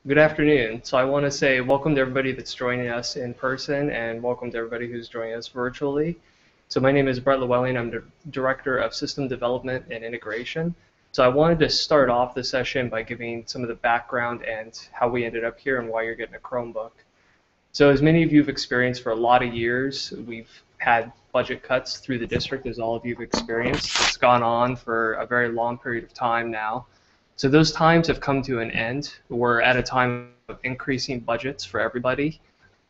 Good afternoon. So I want to say welcome to everybody that's joining us in person and welcome to everybody who's joining us virtually. So my name is Brett Llewellyn. I'm the Director of System Development and Integration. So I wanted to start off the session by giving some of the background and how we ended up here and why you're getting a Chromebook. So as many of you have experienced for a lot of years, we've had budget cuts through the district, as all of you have experienced. It's gone on for a very long period of time now. So those times have come to an end. We're at a time of increasing budgets for everybody.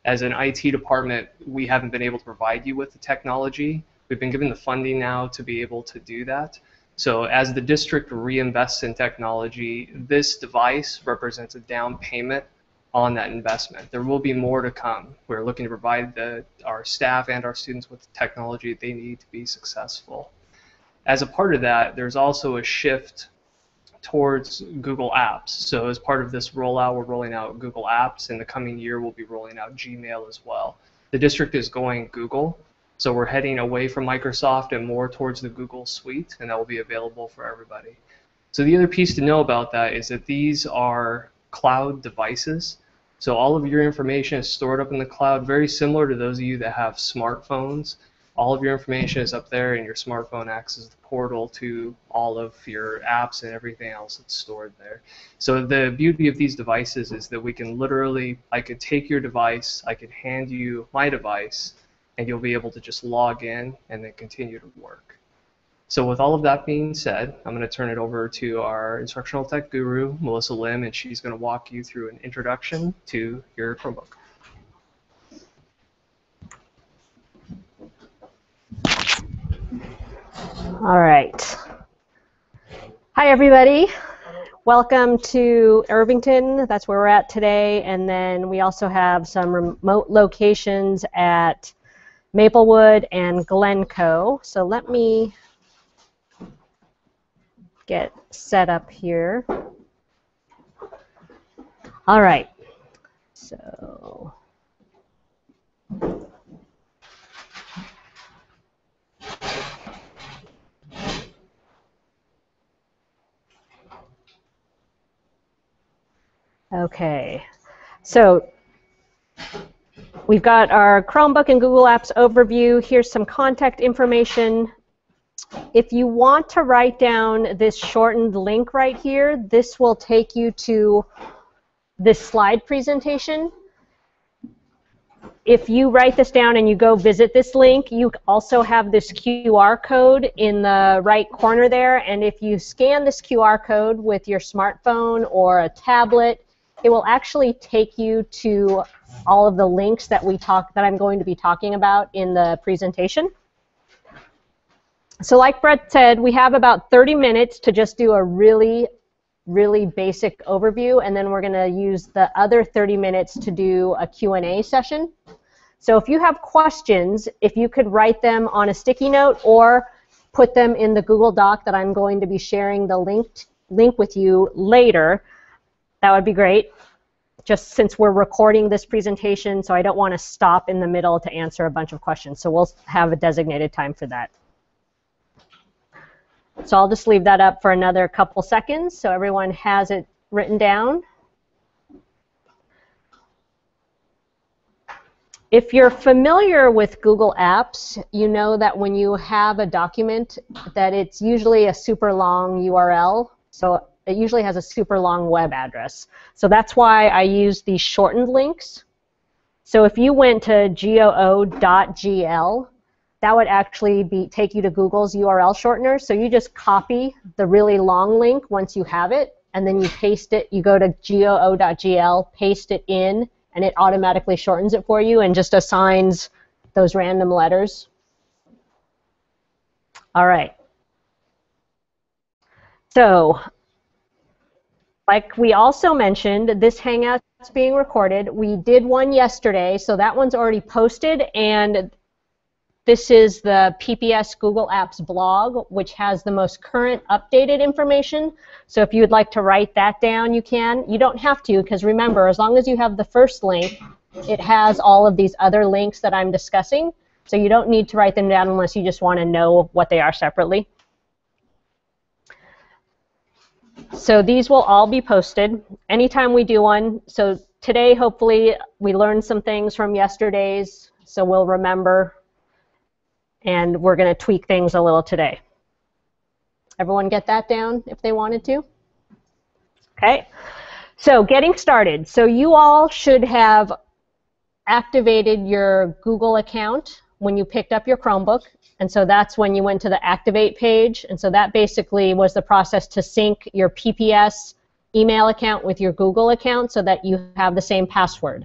As an IT department, we haven't been able to provide you with the technology. We've been given the funding now to be able to do that. So as the district reinvests in technology, this device represents a down payment on that investment. There will be more to come. We're looking to provide our staff and our students with the technology they need to be successful. As a part of that, there's also a shift towards Google Apps. So as part of this rollout, we're rolling out Google Apps. In the coming year, we'll be rolling out Gmail as well. The district is going Google, so we're heading away from Microsoft and more towards the Google suite, and that will be available for everybody. So the other piece to know about that is that these are cloud devices. So all of your information is stored up in the cloud, very similar to those of you that have smartphones. All of your information is up there, and your smartphone acts as the portal to all of your apps and everything else that's stored there. So the beauty of these devices is that we can literally, I could take your device, I could hand you my device, and you'll be able to just log in and then continue to work. So with all of that being said, I'm going to turn it over to our instructional tech guru, Melissa Lim, and she's going to walk you through an introduction to your Chromebook. All right. Hi, everybody. Welcome to Irvington. That's where we're at today. And then we also have some remote locations at Maplewood and Glencoe. So let me get set up here. All right. So okay, so we've got our Chromebook and Google Apps overview. Here's some contact information. If you want to write down this shortened link right here, this will take you to this slide presentation. If you write this down and you go visit this link, you also have this QR code in the right corner there, and if you scan this QR code with your smartphone or a tablet, it will actually take you to all of the links that I'm going to be talking about in the presentation. So like Brett said, we have about 30 minutes to just do a really basic overview, and then we're going to use the other 30 minutes to do a Q&A session. So if you have questions, if you could write them on a sticky note or put them in the Google Doc that I'm going to be sharing the link with you later, that would be great, just since we're recording this presentation, so I don't want to stop in the middle to answer a bunch of questions. So we'll have a designated time for that. So I'll just leave that up for another couple seconds so everyone has it written down. If you're familiar with Google Apps, you know that when you have a document that it's usually a super long URL. So it usually has a super long web address. So that's why I use these shortened links. So if you went to goo.gl, that would actually take you to Google's URL shortener. So you just copy the really long link once you have it, and then you paste it. You go to goo.gl, paste it in, and it automatically shortens it for you and just assigns those random letters. All right. So like we also mentioned, this Hangout's being recorded. We did one yesterday, so that one's already posted, and this is the PPS Google Apps blog, which has the most current updated information. So if you would like to write that down, you can. You don't have to, because remember, as long as you have the first link, it has all of these other links that I'm discussing. So you don't need to write them down unless you just want to know what they are separately. So these will all be posted anytime we do one. So today, hopefully, we learned some things from yesterday's, so we'll remember, and we're going to tweak things a little today. Everyone get that down if they wanted to? Okay. So getting started. So you all should have activated your Google account when you picked up your Chromebook. And so that's when you went to the Activate page. And so that basically was the process to sync your PPS email account with your Google account so that you have the same password.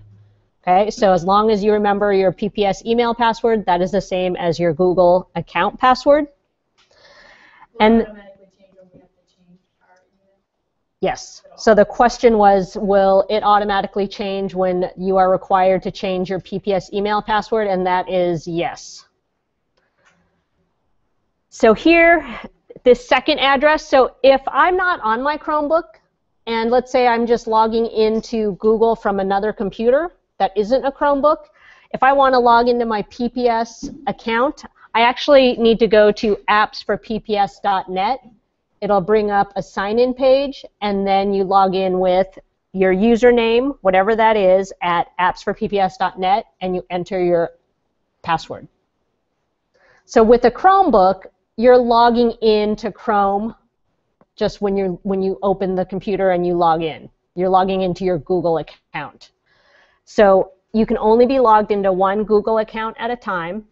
Okay, so as long as you remember your PPS email password, that is the same as your Google account password. And yes. So the question was, will it automatically change when you are required to change your PPS email password? And that is yes. So here, this second address, so if I'm not on my Chromebook, and let's say I'm just logging into Google from another computer that isn't a Chromebook, if I want to log into my PPS account, I actually need to go to appsforpps.net. It'll bring up a sign-in page, and then you log in with your username, whatever that is, at appsforpps.net, and you enter your password. So with a Chromebook, you're logging into Chrome just when you open the computer and you log in. You're logging into your Google account. So you can only be logged into one Google account at a time.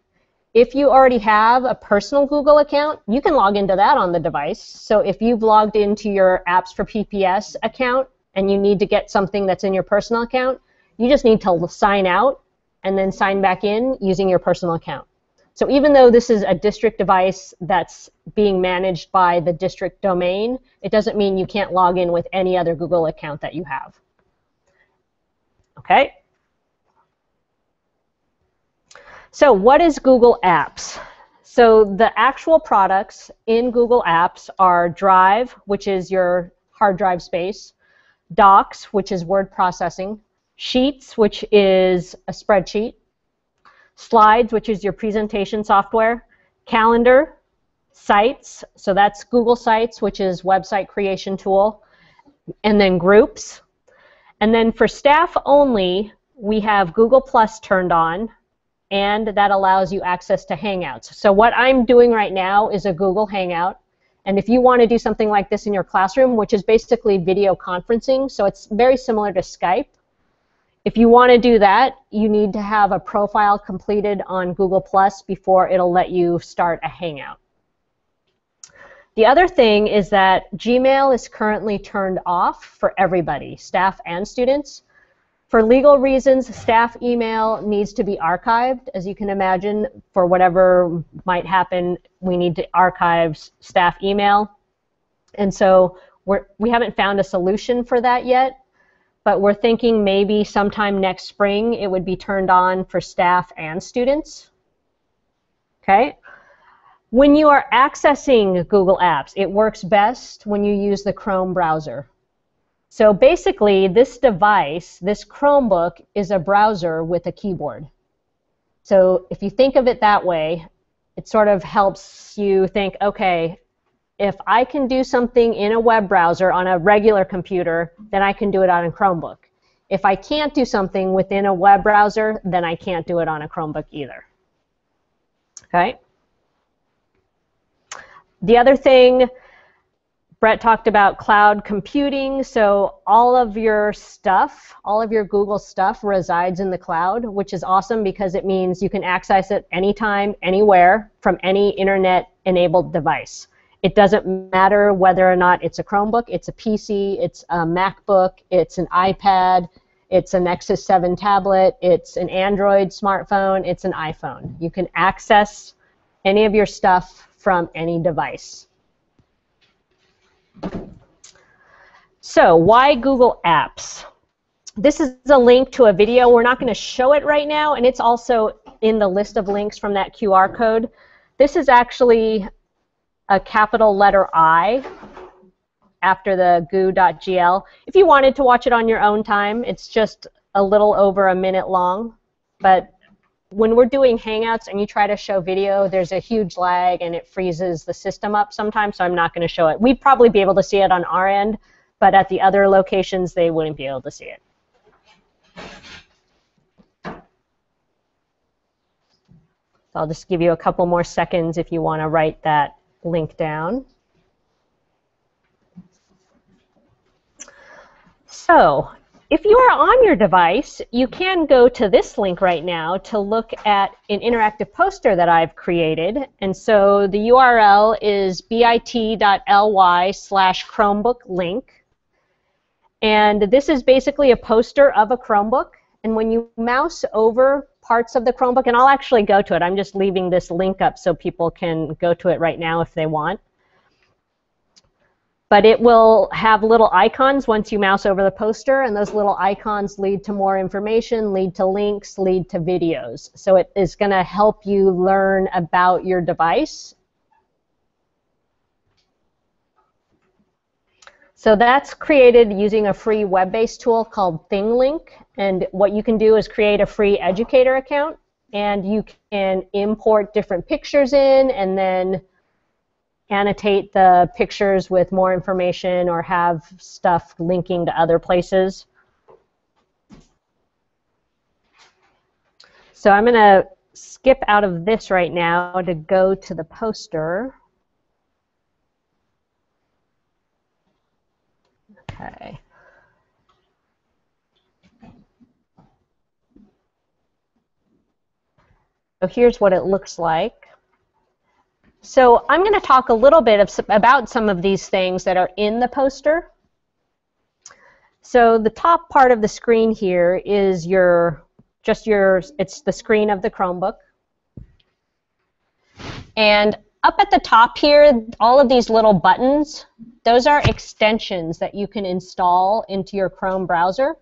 If you already have a personal Google account, you can log into that on the device. So if you've logged into your Apps for PPS account and you need to get something that's in your personal account, you just need to sign out and then sign back in using your personal account. So even though this is a district device that's being managed by the district domain, it doesn't mean you can't log in with any other Google account that you have. Okay? So what is Google Apps? So the actual products in Google Apps are Drive, which is your hard drive space, Docs, which is word processing, Sheets, which is a spreadsheet, Slides, which is your presentation software, Calendar, Sites, so that's Google Sites, which is website creation tool, and then Groups. And then for staff only, we have Google Plus turned on, and that allows you access to Hangouts. So what I'm doing right now is a Google Hangout, and if you want to do something like this in your classroom, which is basically video conferencing, so it's very similar to Skype, if you want to do that, you need to have a profile completed on Google Plus before it'll let you start a Hangout. The other thing is that Gmail is currently turned off for everybody, staff and students. For legal reasons, staff email needs to be archived. As you can imagine, for whatever might happen, we need to archive staff email. And so we haven't found a solution for that yet. But we're thinking maybe sometime next spring it would be turned on for staff and students. Okay? When you are accessing Google Apps, it works best when you use the Chrome browser. So basically, this device, this Chromebook, is a browser with a keyboard. So if you think of it that way, it sort of helps you think, okay, if I can do something in a web browser on a regular computer, then I can do it on a Chromebook. If I can't do something within a web browser, then I can't do it on a Chromebook either. Okay? The other thing, Brett talked about cloud computing. So all of your stuff, all of your Google stuff resides in the cloud, which is awesome because it means you can access it anytime, anywhere, from any internet-enabled device. It doesn't matter whether or not it's a Chromebook, it's a PC, it's a MacBook, it's an iPad, it's a Nexus 7 tablet, it's an Android smartphone, it's an iPhone. You can access any of your stuff from any device. So why Google Apps? This is a link to a video. We're not going to show it right now, and it's also in the list of links from that QR code. This is actually a capital letter I after the goo.gl. If you wanted to watch it on your own time, it's just a little over a minute long. But when we're doing Hangouts and you try to show video, there's a huge lag and it freezes the system up sometimes, so I'm not going to show it. We'd probably be able to see it on our end, but at the other locations they wouldn't be able to see it. So I'll just give you a couple more seconds if you want to write that link down. So if you are on your device, you can go to this link right now to look at an interactive poster that I've created. And so the URL is bit.ly/Chromebook link. And this is basically a poster of a Chromebook. And when you mouse over parts of the Chromebook, and I'll actually go to it. I'm just leaving this link up so people can go to it right now if they want. But it will have little icons once you mouse over the poster, and those little icons lead to more information, lead to links, lead to videos. So it is going to help you learn about your device. So that's created using a free web-based tool called ThingLink. And what you can do is create a free educator account, and you can import different pictures in and then annotate the pictures with more information or have stuff linking to other places. So I'm going to skip out of this right now to go to the poster. Okay. So here's what it looks like. So I'm going to talk a little bit about some of these things that are in the poster. So the top part of the screen here is it's the screen of the Chromebook. And up at the top here, all of these little buttons, those are extensions that you can install into your Chrome browser.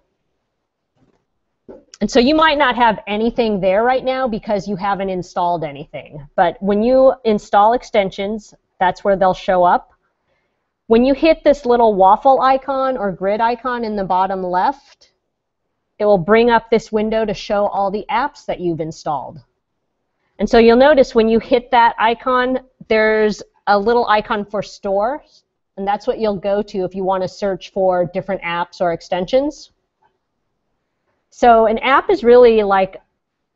And so you might not have anything there right now because you haven't installed anything. But when you install extensions, that's where they'll show up. When you hit this little waffle icon or grid icon in the bottom left, it will bring up this window to show all the apps that you've installed. And so you'll notice when you hit that icon, there's a little icon for Store, and that's what you'll go to if you want to search for different apps or extensions. So an app is really like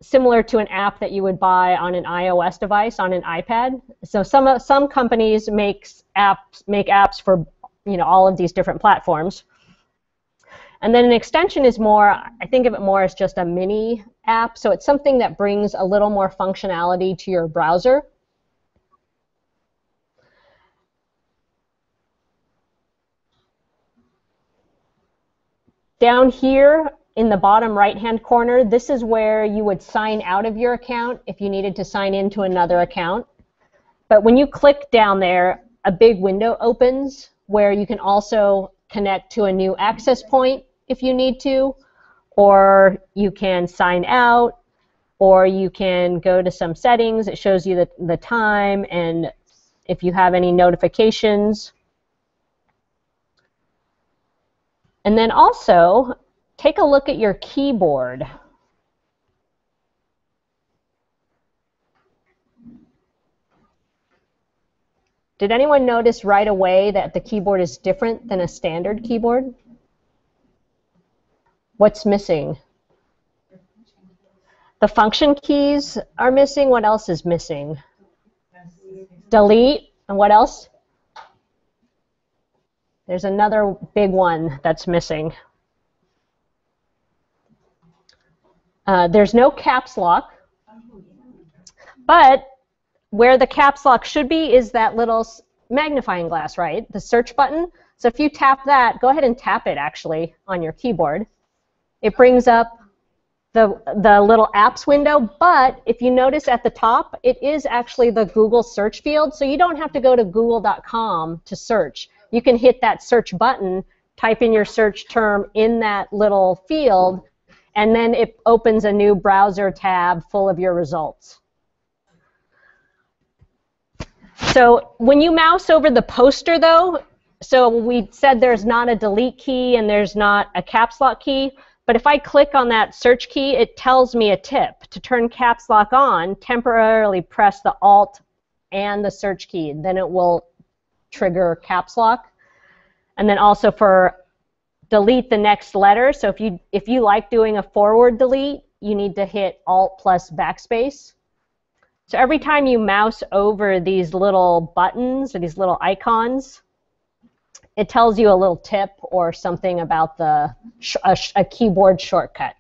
similar to an app that you would buy on an iOS device, on an iPad. So some companies make apps for all of these different platforms. And then an extension is more, I think of it more as just a mini app. So it's something that brings a little more functionality to your browser. Down here in the bottom right-hand corner, this is where you would sign out of your account if you needed to sign into another account. But when you click down there, a big window opens where you can also connect to a new access point if you need to, or you can sign out, or you can go to some settings. It shows you the time and if you have any notifications. And then also, take a look at your keyboard. Did anyone notice right away that the keyboard is different than a standard keyboard? What's missing? The function keys are missing. What else is missing? Delete. And what else? There's another big one that's missing. There's no caps lock, but where the caps lock should be is that little magnifying glass, right? The search button. So if you tap that, go ahead and tap it actually on your keyboard. It brings up the little apps window, but if you notice at the top, it is actually the Google search field, so you don't have to go to google.com to search. You can hit that search button, type in your search term in that little field, and then it opens a new browser tab full of your results. So when you mouse over the poster though, so we said there's not a delete key and there's not a caps lock key, but if I click on that search key, it tells me a tip. To turn caps lock on, temporarily press the Alt and the search key. Then it will trigger caps lock. And then also for delete the next letter. So if you like doing a forward delete, you need to hit Alt plus backspace. So every time you mouse over these little buttons or these little icons, it tells you a little tip or something about a keyboard shortcut.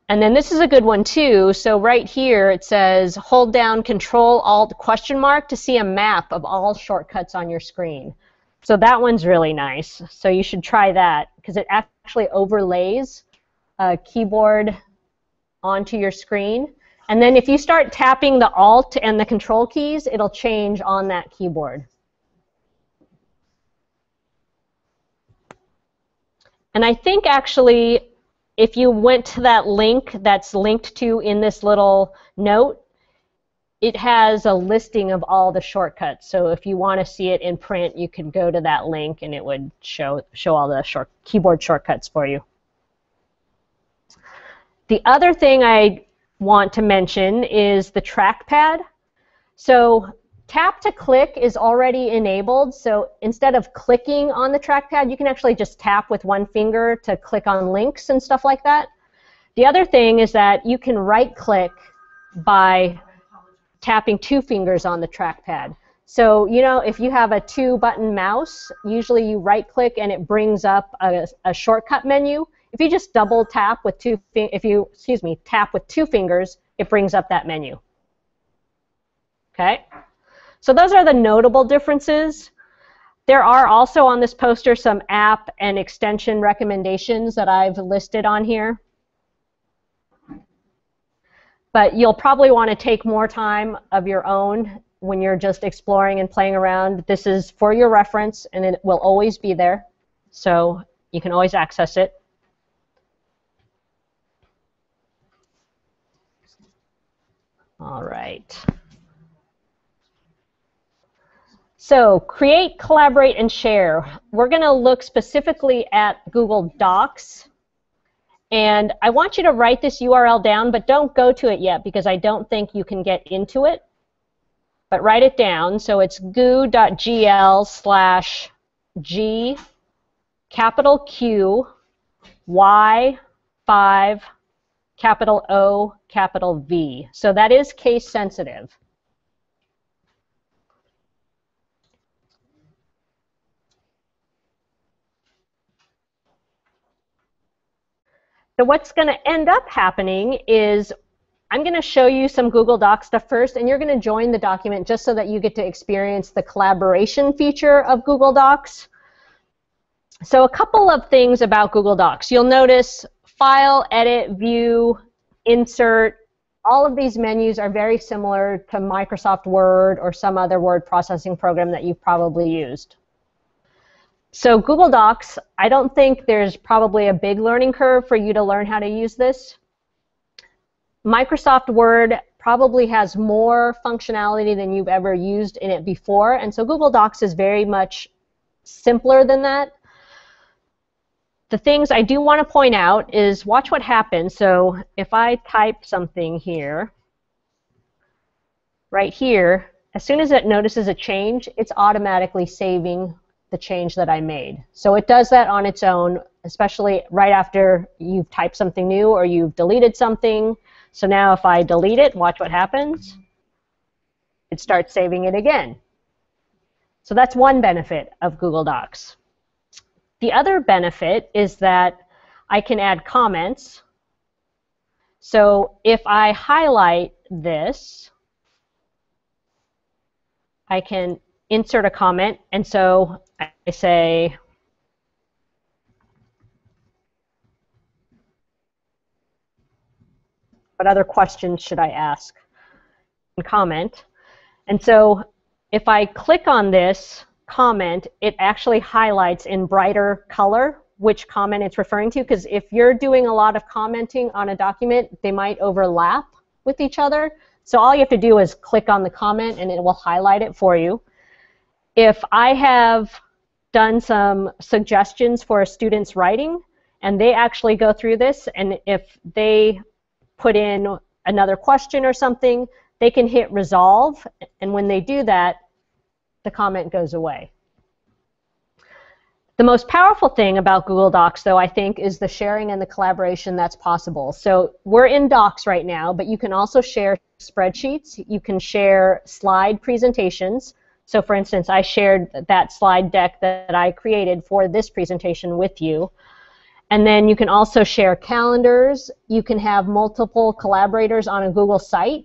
And then this is a good one too. So right here it says hold down Control Alt question mark to see a map of all shortcuts on your screen. So that one's really nice. So you should try that because it actually overlays a keyboard onto your screen. And then if you start tapping the Alt and the Control keys, it'll change on that keyboard. And I think actually if you went to that link that's linked to in this little note, it has a listing of all the shortcuts. So if you want to see it in print, you can go to that link and it would show all the keyboard shortcuts for you. The other thing I want to mention is the trackpad. So tap to click is already enabled. So instead of clicking on the trackpad, you can actually just tap with one finger to click on links and stuff like that. The other thing is that you can right-click by tapping two fingers on the trackpad. So, you know, if you have a two-button mouse, usually you right-click and it brings up a shortcut menu. If you just double tap with tap with two fingers, it brings up that menu. Okay? So those are the notable differences. There are also on this poster some app and extension recommendations that I've listed on here. But you'll probably want to take more time of your own when you're just exploring and playing around. This is for your reference, and it will always be there. So you can always access it. All right. So create, collaborate, and share. We're going to look specifically at Google Docs. And I want you to write this URL down, but don't go to it yet because I don't think you can get into it. But write it down. So it's goo.gl/G capital Q Y 5 capital O capital V. So that is case sensitive. So what's going to end up happening is I'm going to show you some Google Docs stuff first, and you're going to join the document just so that you get to experience the collaboration feature of Google Docs. So a couple of things about Google Docs. You'll notice File, Edit, View, Insert. All of these menus are very similar to Microsoft Word or some other word processing program that you've probably used. So Google Docs, I don't think there's probably a big learning curve for you to learn how to use this. Microsoft Word probably has more functionality than you've ever used in it before, and so Google Docs is very much simpler than that. The things I do want to point out is watch what happens. So if I type something here, right here, as soon as it notices a change, it's automatically saving the change that I made. So it does that on its own, especially right after you've typed something new or you've deleted something. So now if I delete it, watch what happens. It starts saving it again. So that's one benefit of Google Docs. The other benefit is that I can add comments. So if I highlight this, I can insert a comment, and so I say, what other questions should I ask? And comment. And so if I click on this comment, it actually highlights in brighter color which comment it's referring to, because if you're doing a lot of commenting on a document, they might overlap with each other. So all you have to do is click on the comment and it will highlight it for you. If I have done some suggestions for a student's writing and they actually go through this, and if they put in another question or something, they can hit resolve, and when they do that, the comment goes away. The most powerful thing about Google Docs, though, I think, is the sharing and the collaboration that's possible. So we're in Docs right now, but you can also share spreadsheets. You can share slide presentations. So for instance, I shared that slide deck that I created for this presentation with you. And then you can also share calendars. You can have multiple collaborators on a Google site.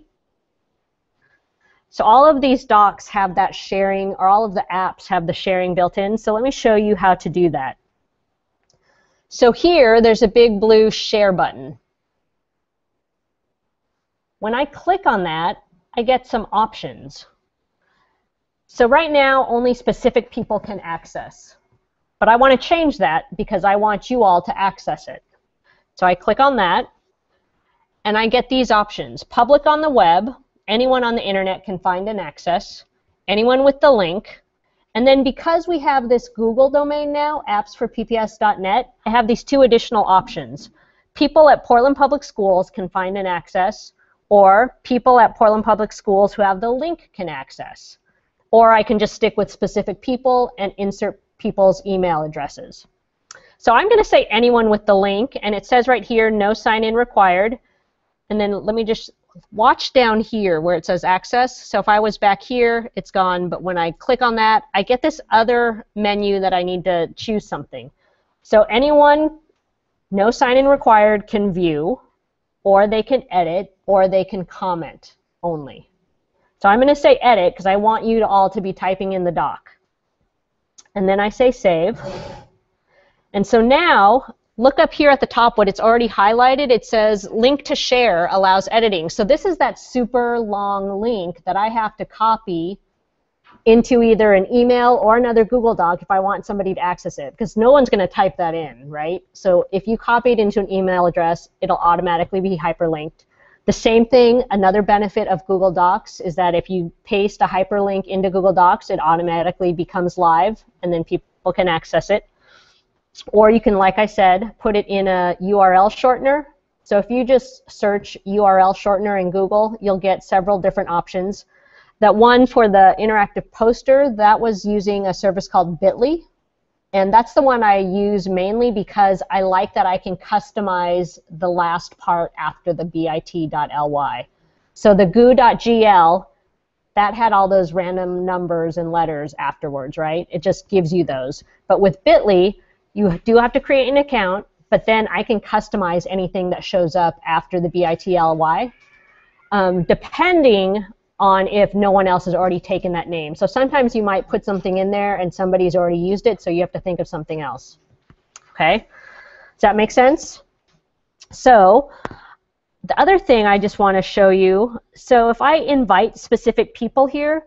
So all of these docs have that sharing, or all of the apps have the sharing built in. So let me show you how to do that. So here, there's a big blue share button. When I click on that, I get some options. So right now, only specific people can access. But I want to change that because I want you all to access it. So I click on that, and I get these options. Public on the web. Anyone on the internet can find and access. Anyone with the link. And then because we have this Google domain now, appsforpps.net, I have these two additional options. People at Portland Public Schools can find and access, or people at Portland Public Schools who have the link can access. Or I can just stick with specific people and insert people's email addresses. So I'm going to say anyone with the link, and it says right here, no sign-in required. And then let me just watch down here where it says access. So if I was back here, it's gone, but when I click on that, I get this other menu that I need to choose something. So anyone, no sign-in required, can view, or they can edit, or they can comment only. So I'm going to say edit because I want you all to be typing in the doc. And then I say save. And so now, look up here at the top what it's already highlighted. It says link to share allows editing. So this is that super long link that I have to copy into either an email or another Google Doc if I want somebody to access it, because no one's going to type that in, right? So if you copy it into an email address, it'll automatically be hyperlinked. The same thing, another benefit of Google Docs is that if you paste a hyperlink into Google Docs, it automatically becomes live, and then people can access it. Or you can, like I said, put it in a URL shortener. So if you just search URL shortener in Google, you'll get several different options. That one for the interactive poster, that was using a service called Bitly. And that's the one I use mainly because I like that I can customize the last part after the bit.ly. So the goo.gl, that had all those random numbers and letters afterwards, right? It just gives you those. But with Bitly, you do have to create an account, but then I can customize anything that shows up after the bit.ly, depending on if no one else has already taken that name. So sometimes you might put something in there and somebody's already used it, so you have to think of something else. Okay? Does that make sense? So the other thing I just want to show you, so if I invite specific people here,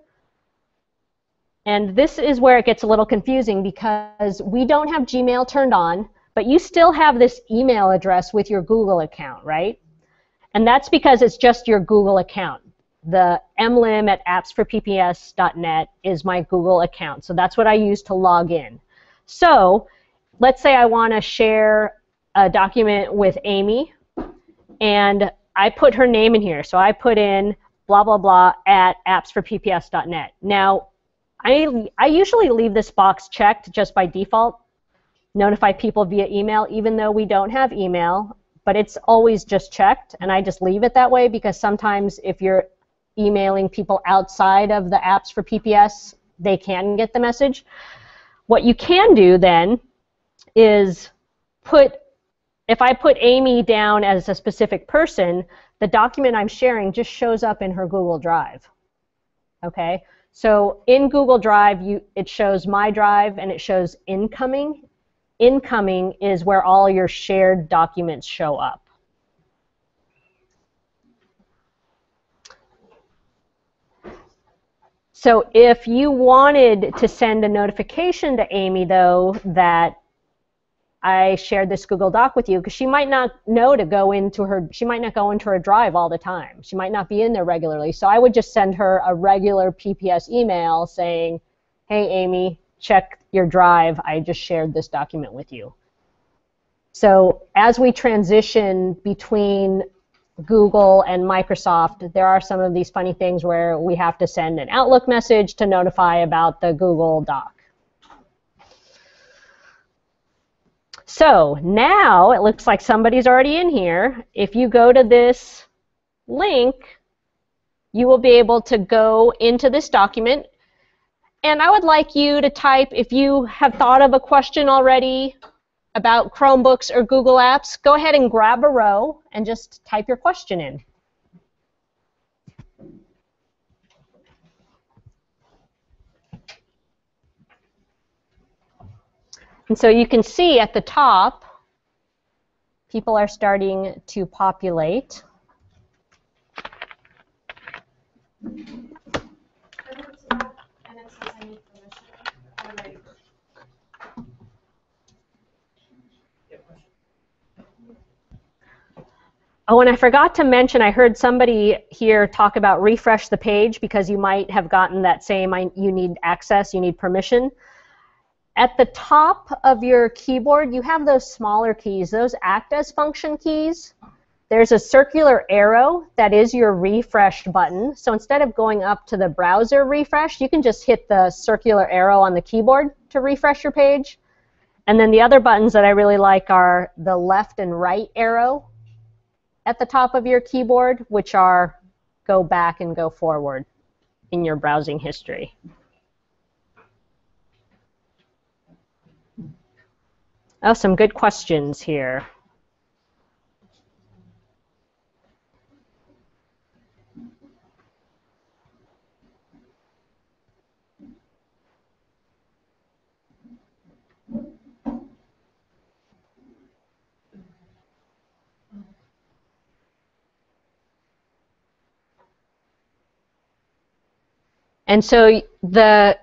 and this is where it gets a little confusing because we don't have Gmail turned on, but you still have this email address with your Google account, right? And that's because it's just your Google account. The mlim@appsforpps.net is my Google account. So that's what I use to log in. So let's say I want to share a document with Amy, and I put her name in here. So I put in blah, blah, blah at appsforpps.net. Now, I usually leave this box checked just by default, notify people via email, even though we don't have email, but it's always just checked, and I just leave it that way because sometimes if you're emailing people outside of the apps for PPS, they can get the message. What you can do then is if I put Amy down as a specific person, the document I'm sharing just shows up in her Google Drive. Okay? So in Google Drive, it shows My Drive and it shows Incoming. Incoming is where all your shared documents show up. So if you wanted to send a notification to Amy, though, that I shared this Google Doc with you, because she might not know to go into her, she might not go into her drive all the time. She might not be in there regularly. So I would just send her a regular PPS email saying, hey, Amy, check your drive. I just shared this document with you. So as we transition between Google and Microsoft, there are some of these funny things where we have to send an Outlook message to notify about the Google Doc. So now it looks like somebody's already in here. If you go to this link, you will be able to go into this document. And I would like you to type, if you have thought of a question already about Chromebooks or Google Apps, go ahead and grab a row and just type your question in. And so you can see at the top, people are starting to populate. Oh, and I forgot to mention, I heard somebody here talk about refresh the page because you might have gotten that same, you need access, you need permission. At the top of your keyboard, you have those smaller keys. Those act as function keys. There's a circular arrow that is your refresh button. So instead of going up to the browser refresh, you can just hit the circular arrow on the keyboard to refresh your page. And then the other buttons that I really like are the left and right arrow at the top of your keyboard, which are go back and go forward in your browsing history. Oh, some good questions here. And so the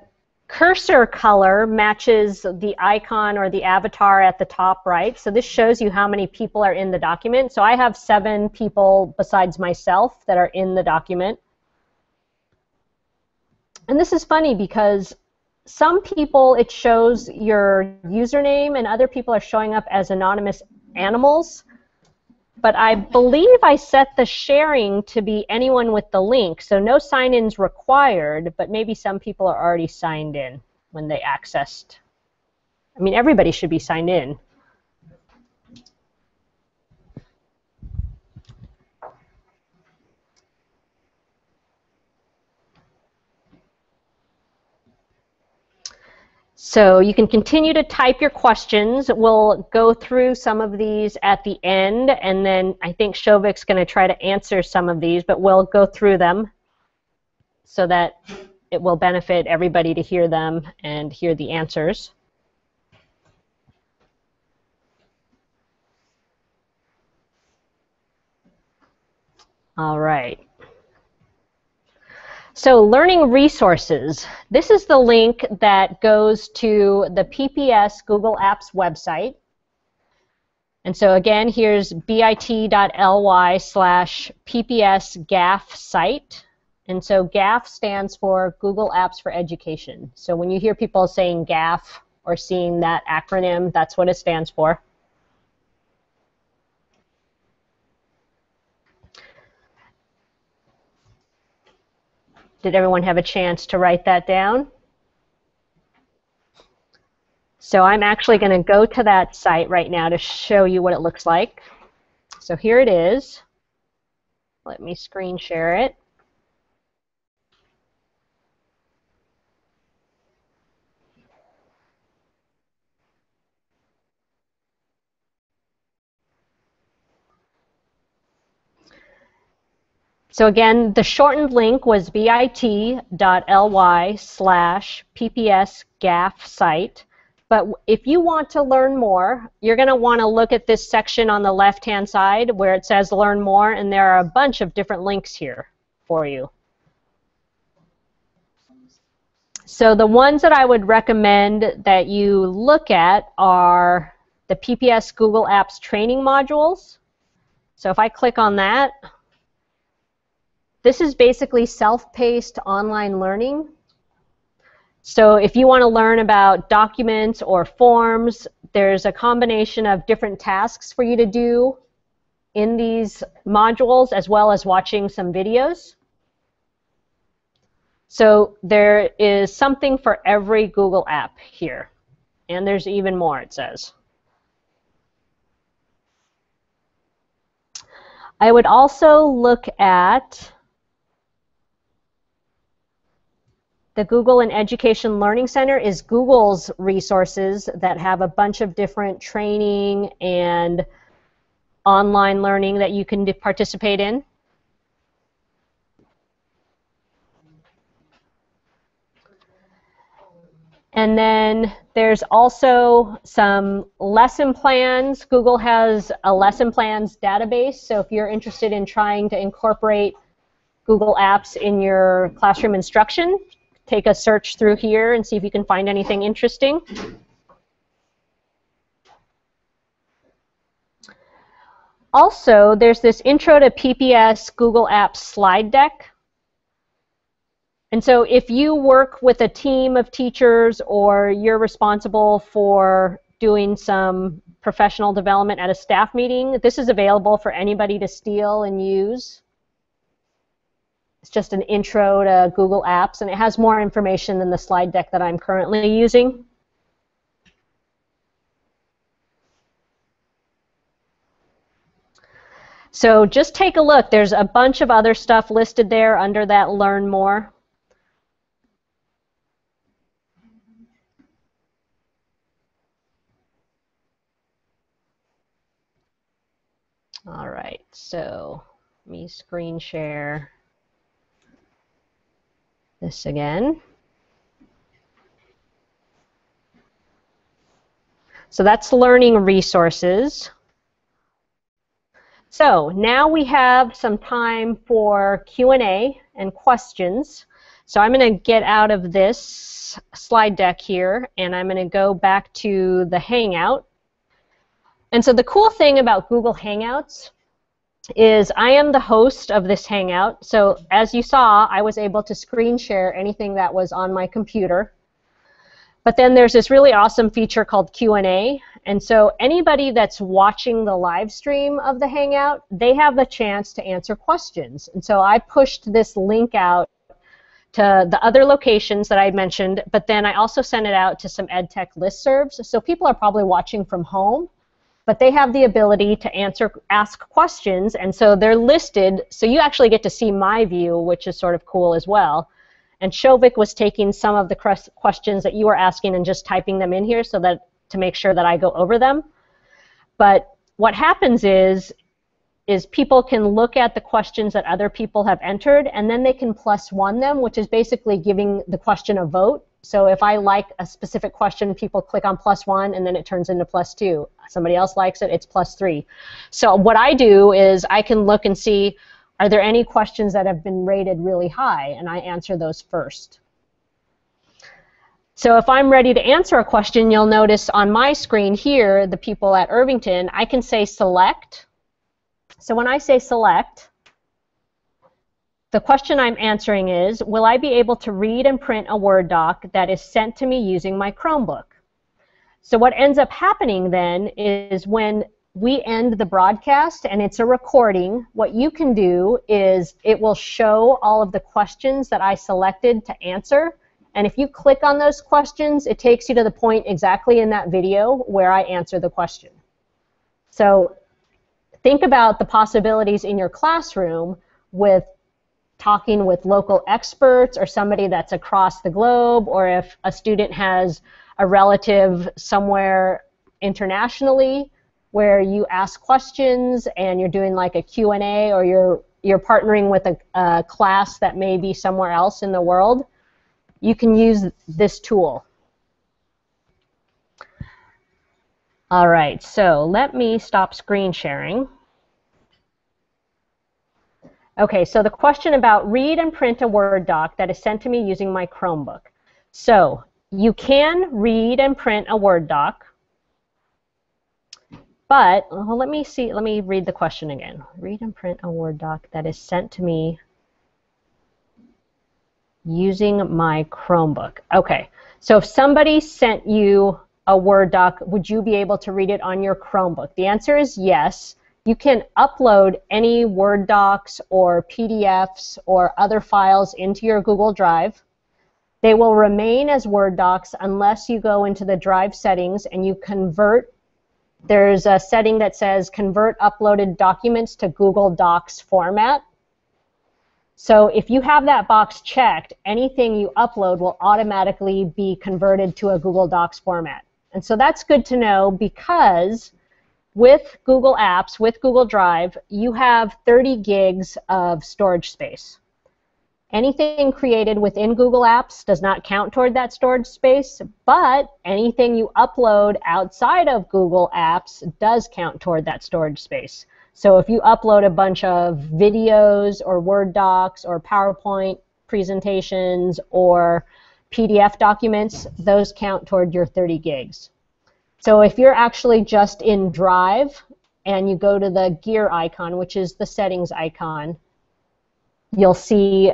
cursor color matches the icon or the avatar at the top right. So this shows you how many people are in the document. So I have 7 people besides myself that are in the document. And this is funny because some people it shows your username and other people are showing up as anonymous animals. But I believe I set the sharing to be anyone with the link, so no sign-ins required, but maybe some people are already signed in when they accessed. I mean, everybody should be signed in. So you can continue to type your questions. We'll go through some of these at the end, and then I think Shovik's going to try to answer some of these, but we'll go through them so that it will benefit everybody to hear them and hear the answers. All right. So learning resources. This is the link that goes to the PPS Google Apps website. And so again, here's bit.ly/PPS-GAF site. And so GAF stands for Google Apps for Education. So when you hear people saying GAF or seeing that acronym, that's what it stands for. Did everyone have a chance to write that down? So I'm actually going to go to that site right now to show you what it looks like. So here it is. Let me screen share it. So again, the shortened link was bit.ly/PPS-GAF site. But if you want to learn more, you're going to want to look at this section on the left-hand side where it says Learn More, and there are a bunch of different links here for you. So the ones that I would recommend that you look at are the PPS Google Apps training modules. So if I click on that, this is basically self-paced online learning. So if you want to learn about documents or forms, there's a combination of different tasks for you to do in these modules, as well as watching some videos. So there is something for every Google app here. And there's even more, it says. I would also look at the Google and Education Learning Center is Google's resources that have a bunch of different training and online learning that you can participate in. And then there's also some lesson plans. Google has a lesson plans database, so if you're interested in trying to incorporate Google Apps in your classroom instruction, take a search through here and see if you can find anything interesting. Also, there's this Intro to PPS Google Apps slide deck. And so if you work with a team of teachers or you're responsible for doing some professional development at a staff meeting, this is available for anybody to steal and use. It's just an intro to Google Apps, and it has more information than the slide deck that I'm currently using. So just take a look. There's a bunch of other stuff listed there under that Learn More. All right, so let me screen share this again. So that's learning resources. So now we have some time for Q&A and questions. So I'm going to get out of this slide deck here, and I'm going to go back to the Hangout. And so the cool thing about Google Hangouts is I am the host of this Hangout. So as you saw, I was able to screen share anything that was on my computer. But then there's this really awesome feature called Q&A. And so anybody that's watching the live stream of the Hangout, they have the chance to answer questions. And so I pushed this link out to the other locations that I mentioned, but then I also sent it out to some EdTech listservs. So people are probably watching from home, but they have the ability to ask questions, and so they're listed, so you actually get to see my view, which is sort of cool as well. And Shovik was taking some of the questions that you were asking and just typing them in here so that to make sure that I go over them. But what happens is people can look at the questions that other people have entered, and then they can +1 them, which is basically giving the question a vote. So if I like a specific question, people click on +1, and then it turns into +2. Somebody else likes it, it's +3. So what I do is I can look and see, are there any questions that have been rated really high, and I answer those first. So if I'm ready to answer a question, you'll notice on my screen here, the people at Irvington, I can say select. So when I say select, the question I'm answering is, will I be able to read and print a Word doc that is sent to me using my Chromebook? So what ends up happening then is when we end the broadcast and it's a recording, what you can do is it will show all of the questions that I selected to answer. And if you click on those questions, it takes you to the point exactly in that video where I answer the question. So think about the possibilities in your classroom with talking with local experts or somebody that's across the globe, or if a student has a relative somewhere internationally where you ask questions and you're doing like a Q&A, or you're partnering with a class that may be somewhere else in the world, you can use this tool. All right, so let me stop screen sharing. Okay, so the question about read and print a Word doc that is sent to me using my Chromebook. So you can read and print a Word doc, but let me read the question again. Read and print a Word doc that is sent to me using my Chromebook. Okay, so if somebody sent you a Word doc, would you be able to read it on your Chromebook? The answer is yes. You can upload any Word docs or PDFs or other files into your Google Drive. They will remain as Word docs unless you go into the Drive settings and you convert there's a setting that says convert uploaded documents to Google Docs format. So if you have that box checked, anything you upload will automatically be converted to a Google Docs format. And so that's good to know, because with Google Apps, with Google Drive, you have 30 gigs of storage space. Anything created within Google Apps does not count toward that storage space, but anything you upload outside of Google Apps does count toward that storage space. So if you upload a bunch of videos or Word docs or PowerPoint presentations or PDF documents, those count toward your 30 gigs. So if you're actually just in Drive and you go to the gear icon, which is the settings icon, you'll see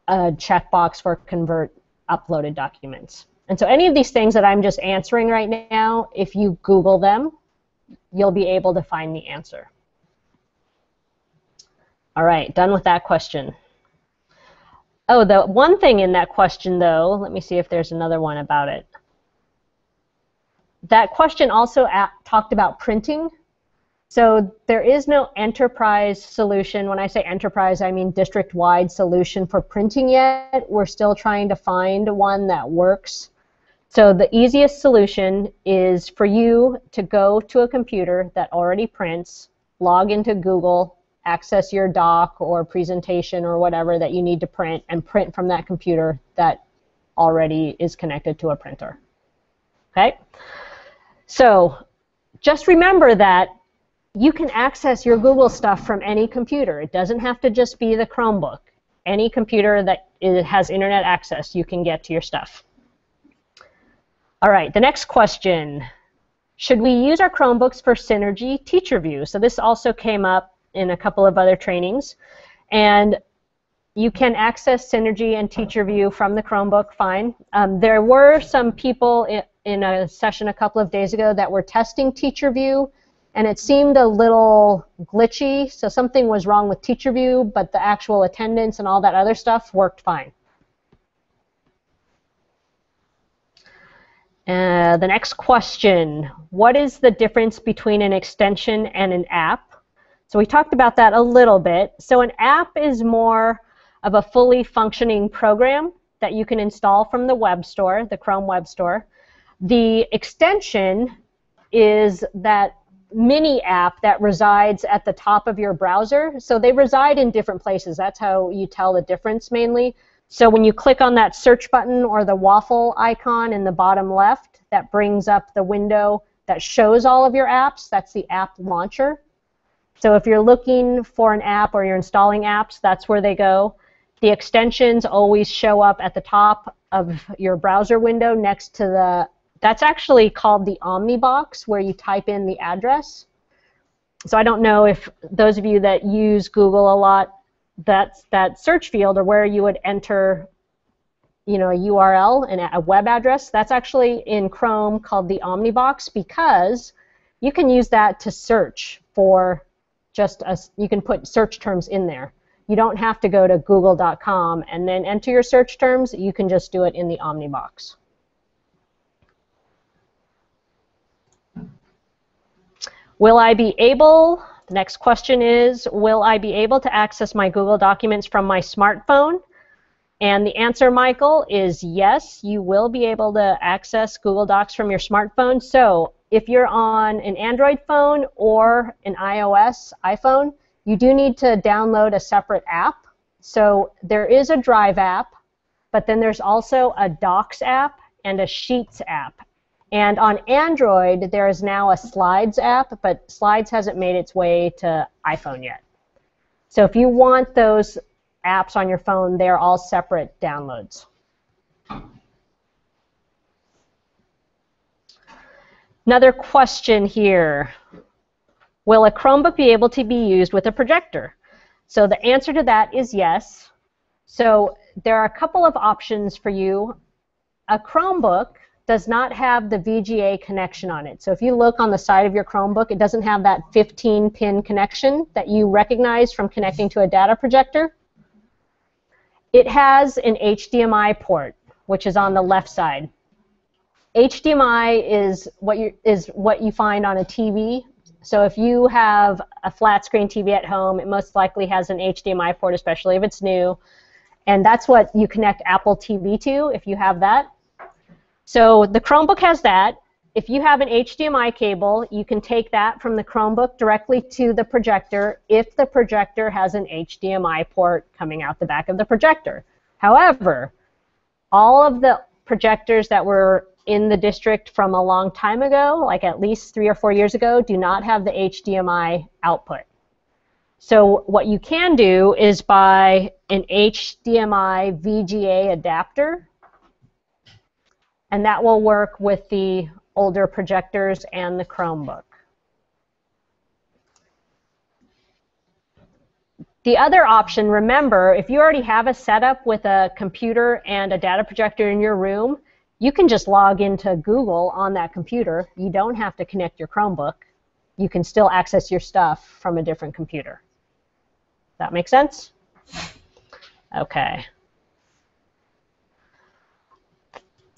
a checkbox for convert uploaded documents. And so any of these things that I'm just answering right now, if you Google them, you'll be able to find the answer. All right, done with that question. Oh, the one thing in that question, though, let me see if there's another one about it. That question also talked about printing. So there is no enterprise solution. When I say enterprise, I mean district-wide solution for printing yet. We're still trying to find one that works. So the easiest solution is for you to go to a computer that already prints, log into Google, access your doc or presentation or whatever that you need to print, and print from that computer that already is connected to a printer. Okay? So just remember that you can access your Google stuff from any computer. It doesn't have to just be the Chromebook. Any computer that has internet access, you can get to your stuff. All right, the next question. Should we use our Chromebooks for Synergy Teacher View? So this also came up in a couple of other trainings. And you can access Synergy and Teacher View from the Chromebook, fine. There were some people in a session a couple of days ago that were testing Teacher View, and it seemed a little glitchy, so something was wrong with Teacher View, but the actual attendance and all that other stuff worked fine. The next question, what is the difference between an extension and an app? So we talked about that a little bit. So an app is more of a fully functioning program that you can install from the web store, the Chrome web store. The extension is that mini app that resides at the top of your browser. So they reside in different places. That's how you tell the difference mainly. So when you click on that search button or the waffle icon in the bottom left, that brings up the window that shows all of your apps. That's the app launcher. So if you're looking for an app or you're installing apps, that's where they go. The extensions always show up at the top of your browser window next to the, that's actually called the Omnibox, where you type in the address. So I don't know if those of you that use Google a lot, that's that search field or where you would enter, you know, a URL and a web address. That's actually in Chrome called the Omnibox, because you can use that to search for you can put search terms in there. You don't have to go to google.com and then enter your search terms. You can just do it in the Omnibox. Will I be able, the next question is, will I be able to access my Google documents from my smartphone? And the answer, Michael, is yes, you will be able to access Google Docs from your smartphone. So if you're on an Android phone or an iOS iPhone, you do need to download a separate app. So there is a Drive app, but then there's also a Docs app and a Sheets app. And on Android, there is now a Slides app, but Slides hasn't made its way to iPhone yet. So if you want those apps on your phone, they're all separate downloads. Another question here. Will a Chromebook be able to be used with a projector? So the answer to that is yes. So there are a couple of options for you. A Chromebook does not have the VGA connection on it. So if you look on the side of your Chromebook, it doesn't have that 15-pin connection that you recognize from connecting to a data projector. It has an HDMI port, which is on the left side. HDMI is what you find on a TV. So if you have a flat screen TV at home, it most likely has an HDMI port, especially if it's new. And that's what you connect Apple TV to if you have that. So the Chromebook has that. If you have an HDMI cable, you can take that from the Chromebook directly to the projector if the projector has an HDMI port coming out the back of the projector. However, all of the projectors that were in the district from a long time ago, like at least 3 or 4 years ago, do not have the HDMI output. So what you can do is buy an HDMI VGA adapter, and that will work with the older projectors and the Chromebook. The other option, remember, if you already have a setup with a computer and a data projector in your room, you can just log into Google on that computer. You don't have to connect your Chromebook. You can still access your stuff from a different computer. That make sense? Okay.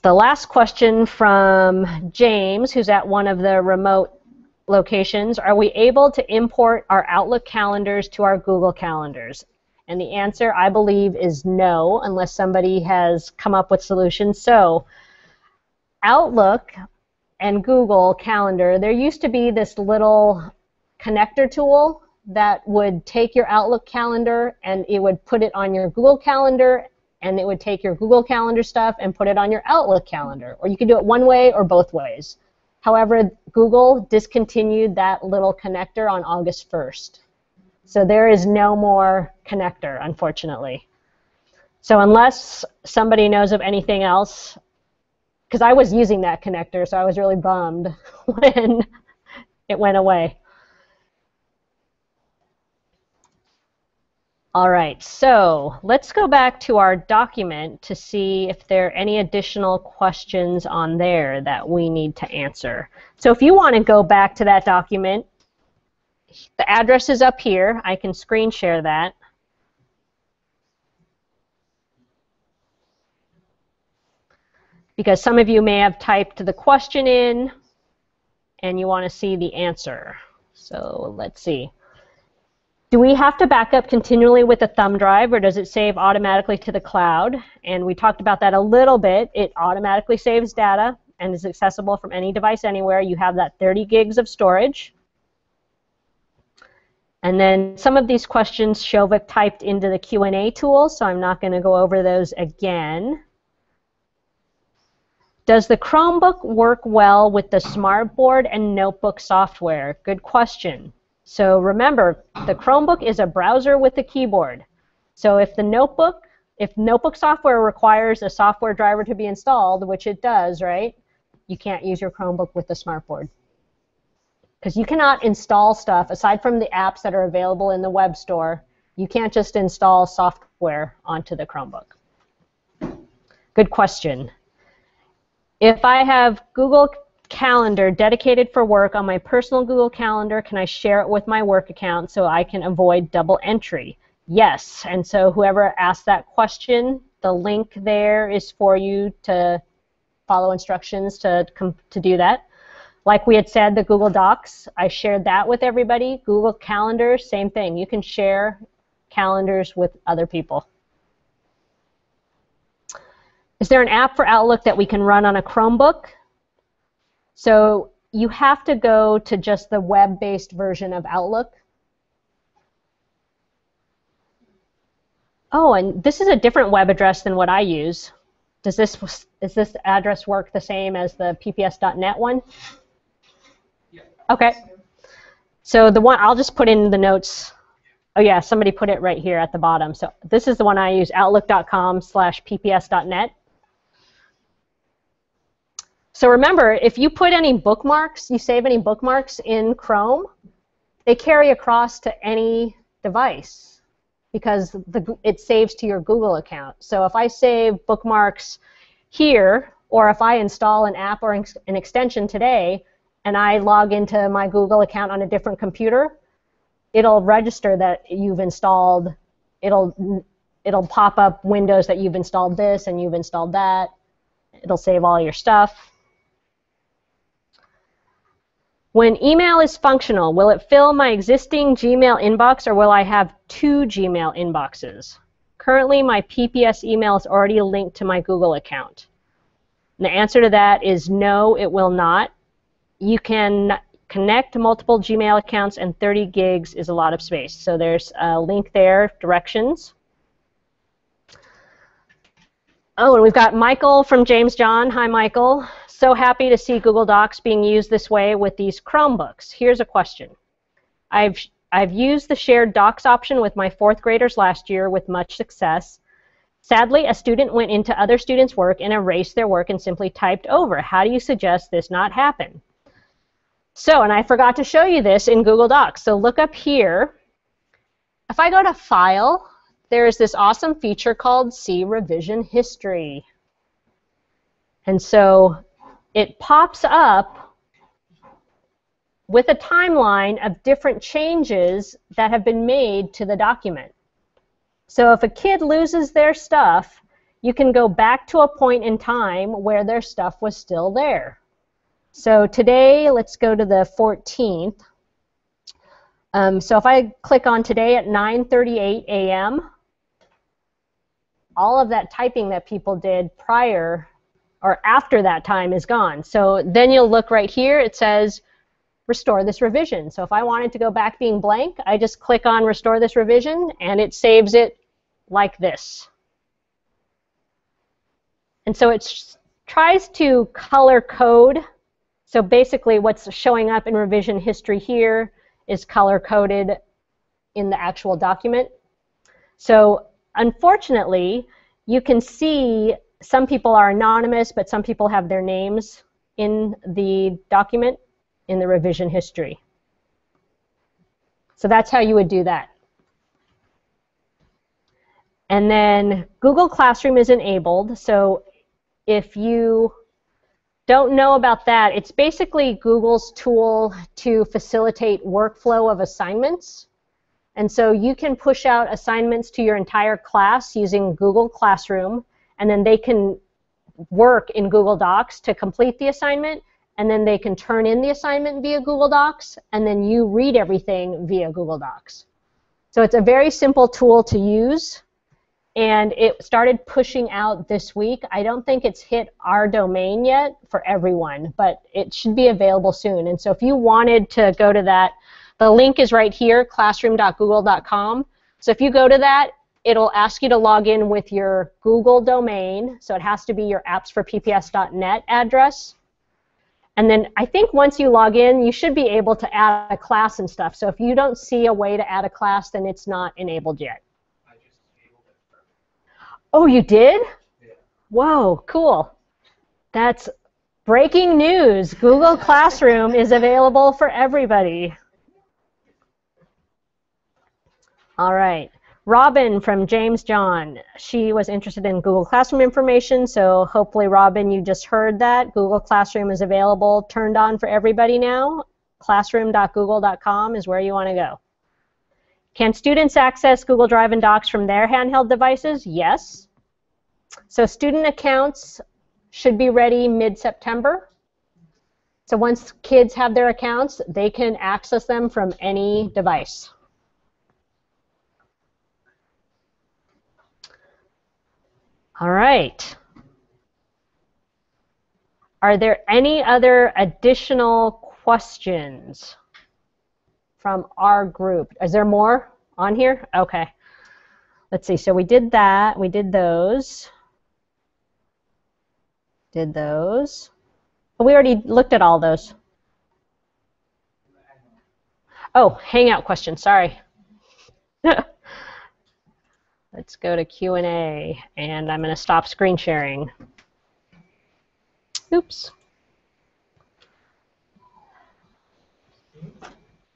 The last question from James, who's at one of the remote locations: are we able to import our Outlook calendars to our Google calendars? And the answer, I believe, is no, unless somebody has come up with solutions. So Outlook and Google Calendar, there used to be this little connector tool that would take your Outlook calendar and it would put it on your Google Calendar, and it would take your Google Calendar stuff and put it on your Outlook calendar. Or you could do it one way or both ways. However, Google discontinued that little connector on August 1st. So there is no more connector, unfortunately. So unless somebody knows of anything else, because I was using that connector, so I was really bummed when it went away. All right, so let's go back to our document to see if there are any additional questions on there that we need to answer. So if you want to go back to that document, the address is up here. I can screen share that. Because some of you may have typed the question in and you want to see the answer. So let's see. Do we have to back up continually with a thumb drive, or does it save automatically to the cloud? And we talked about that a little bit. It automatically saves data and is accessible from any device anywhere. You have that 30 gigs of storage. And then some of these questions Shovik typed into the Q&A tool, so I'm not going to go over those again. Does the Chromebook work well with the smartboard and notebook software? Good question. So remember, the Chromebook is a browser with a keyboard. So if notebook software requires a software driver to be installed, which it does, right? You can't use your Chromebook with the smartboard. Because you cannot install stuff, aside from the apps that are available in the web store, you can't just install software onto the Chromebook. Good question. If I have Google Calendar dedicated for work on my personal Google Calendar, can I share it with my work account so I can avoid double entry? Yes, and so whoever asked that question, the link there is for you to follow instructions to do that. Like we had said, the Google Docs, I shared that with everybody. Google Calendar, same thing. You can share calendars with other people. Is there an app for Outlook that we can run on a Chromebook? So you have to go to just the web-based version of Outlook. Oh, and this is a different web address than what I use. Does this address work the same as the pps.net one? Yeah. Okay. So the one, I'll just put in the notes. Oh yeah, somebody put it right here at the bottom. So this is the one I use, outlook.com/pps.net. So remember, if you put any bookmarks, you save any bookmarks in Chrome, they carry across to any device because it saves to your Google account. So if I save bookmarks here, or if I install an app or an extension today, and I log into my Google account on a different computer, it'll register that you've installed, it'll pop up windows that you've installed this and you've installed that. It'll save all your stuff. When email is functional, will it fill my existing Gmail inbox or will I have two Gmail inboxes? Currently, my PPS email is already linked to my Google account. And the answer to that is no, it will not. You can connect multiple Gmail accounts, and 30 gigs is a lot of space. So there's a link there, directions. Oh, and we've got Michael from James John. Hi, Michael. So happy to see Google Docs being used this way with these Chromebooks. Here's a question. I've used the shared docs option with my 4th graders last year with much success. Sadly, a student went into other students' work and erased their work and simply typed over. How do you suggest this not happen? So, and I forgot to show you this in Google Docs. So look up here. If I go to File, there's this awesome feature called See Revision History. And so it pops up with a timeline of different changes that have been made to the document. So if a kid loses their stuff, you can go back to a point in time where their stuff was still there. So today, let's go to the 14th. So if I click on today at 9:38 a.m., all of that typing that people did prior or after that time is gone. So then you'll look right here, it says restore this revision. So if I wanted to go back being blank, I just click on restore this revision and it saves it like this. And so it tries to color code. So basically what's showing up in revision history here is color coded in the actual document. So unfortunately, you can see some people are anonymous, but some people have their names in the document in the revision history. So that's how you would do that. And then Google Classroom is enabled. So if you don't know about that, it's basically Google's tool to facilitate workflow of assignments. And so you can push out assignments to your entire class using Google Classroom, and then they can work in Google Docs to complete the assignment, and then they can turn in the assignment via Google Docs, and then you read everything via Google Docs. So it's a very simple tool to use, and it started pushing out this week. I don't think it's hit our domain yet for everyone, but it should be available soon. And so if you wanted to go to that, the link is right here, classroom.google.com. So if you go to that, it'll ask you to log in with your Google domain. So it has to be your appsforpps.net address. And then I think once you log in, you should be able to add a class and stuff. So if you don't see a way to add a class, then it's not enabled yet. I just enabled it for everyone. Oh, you did? Yeah. Whoa, cool. That's breaking news. Google Classroom is available for everybody. All right. Robin from James John, she was interested in Google Classroom information, so hopefully, Robin, you just heard that. Google Classroom is available, turned on for everybody now. Classroom.google.com is where you want to go. Can students access Google Drive and Docs from their handheld devices? Yes. So student accounts should be ready mid-September. So once kids have their accounts, they can access them from any device. All right. Are there any other additional questions from our group? Is there more on here? Okay. Let's see. So we did that. We did those. Did those. But we already looked at all those. Oh, Hangout question. Sorry. Let's go to Q&A, and I'm going to stop screen sharing. Oops.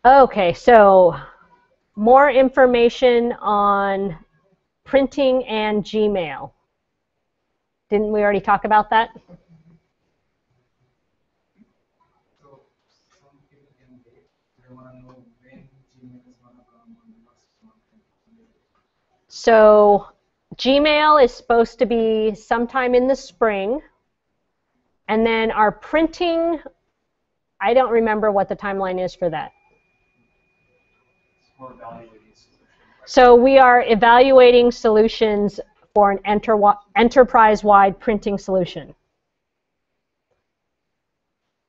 Okay, so more information on printing and Gmail. Didn't we already talk about that? So some people can wait. They want to know when Gmail is going to come on the next month. So Gmail is supposed to be sometime in the spring. And then our printing, I don't remember what the timeline is for that. Or evaluating solutions. So we are evaluating solutions for an enterprise-wide printing solution.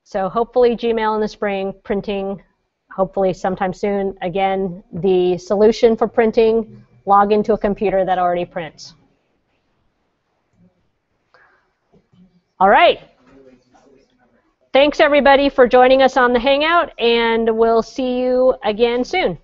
So hopefully Gmail in the spring, printing, hopefully sometime soon. Again, the solution for printing, log into a computer that already prints. All right. Thanks everybody for joining us on the Hangout, and we'll see you again soon.